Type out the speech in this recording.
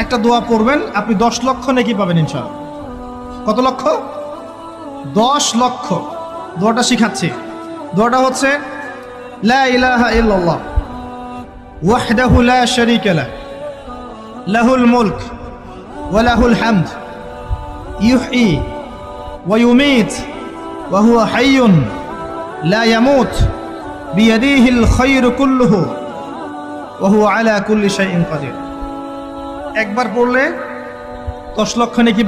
একটা দোয়া পড়বেন, আপনি 10 লক্ষ নেকি পাবেন ইনশাআল্লাহ। কত লক্ষ? 10 লক্ষ। দোয়াটা শিখাচ্ছি। দোয়াটা হচ্ছে লা ইলাহা ইল্লাল্লাহ ওয়াহদাহু লা শারীকা লাহ লাহুল মুলক ওয়া লাহুল হামদ ইউহয়ী ওয়া ইউমীত ওয়া হুয়া হাইয়্যুন লা ইয়ামুত বিয়াদিহিল খায়রু কুল্লুহু ওয়া হুয়া আলা কুল্লি শাইইন কাদির। একবার পড়লে 10 লক্ষ নেকি